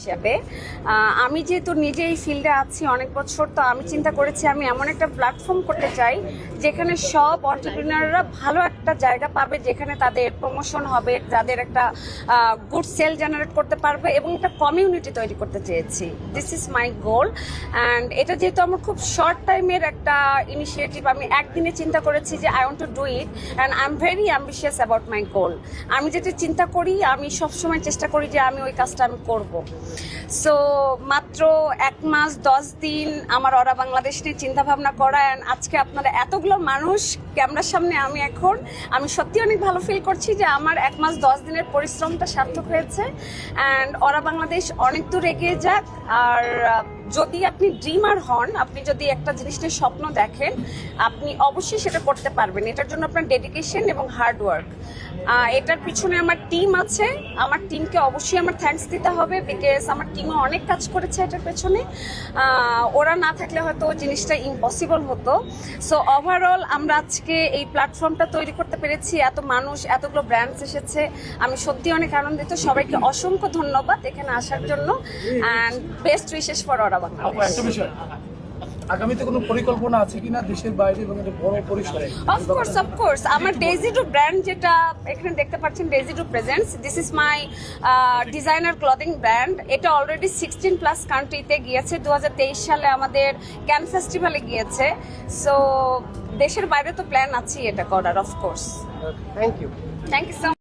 হিসাবে আমি যেহেতু নিজে এই ফিল্ডে আছি অনেক বছর, তো আমি চিন্তা করেছি আমি এমন একটা প্ল্যাটফর্ম করতে চাই যেখানে সব অন্টারপ্রিনাররা ভালো একটা জায়গা পাবে, যেখানে তাদের প্রমোশন হবে, যাদের একটা গুড সেল জেনারেট করতে পারবে এবং একটা কমিউনিটি তৈরি করতে চেয়েছি। This is my goal. And এটা যেহেতু আমার খুব শর্ট টাইমের একটা ইনিশিয়েটিভ, আমি একদিনে চিন্তা করেছি যে I want to do it and I am very ambitious about my goal. আমি যেটা চিন্তা করি আমি সবসময় চেষ্টা করি যে আমি ওই কাজটা আমি করব। সো মাত্র 1 মাস 10 দিন আমার ওরা বাংলাদেশ নিয়ে চিন্তা ভাবনা করা, অ্যান্ড আজকে আপনারা এতগুলো মানুষ ক্যামেরার সামনে, আমি সত্যি অনেক ভালো ফিল করছি যে আমার 1 মাস 10 দিনের পরিশ্রমটা সার্থক হয়েছে। অ্যান্ড ওরা বাংলাদেশ অনেক দূর এগিয়ে যাক। আর যদি আপনি ড্রিমার হন, আপনি যদি একটা জিনিস নিয়ে স্বপ্ন দেখেন, আপনি অবশ্যই সেটা করতে পারবেন। এটার জন্য আপনার ডেডিকেশন এবং হার্ডওয়ার্ক, এটার পিছনে আমার টিম আছে। আমার টিমকে অবশ্যই আমার থ্যাঙ্কস দিতে হবে, বিকজ আমার টিমও অনেক কাজ করেছে এটার পেছনে। ওরা না থাকলে হয়তো জিনিসটা ইম্পসিবল হতো। সো ওভারঅল আমরা আজকে এই প্ল্যাটফর্মটা তৈরি করতে পেরেছি, এত মানুষ, এতগুলো ব্র্যান্ডস এসেছে, আমি সত্যি অনেক আনন্দিত। সবাইকে অসংখ্য ধন্যবাদ এখানে আসার জন্য, অ্যান্ড বেস্ট উইশেস ফর ওরা বাংলাদেশ। একটা বিষয়, আগামীতে কোনো পরিকল্পনা আছে কিনা দেশের বাইরে এবং একটা বড় পরিসরে? অফকোর্স আমার ডেজিডু ব্র্যান্ড, যেটা এখানে দেখতে পাচ্ছেন, ডেজিডু presents, this is my designer clothing brand. এটা অলরেডি 16+ কান্ট্রিতে গিয়েছে। 2023 সালে আমাদের ক্যান ফেস্টিভ্যালে গিয়েছে। সো দেশের বাইরে তো প্ল্যান আছে এটা করার, of course. Thank you thank you so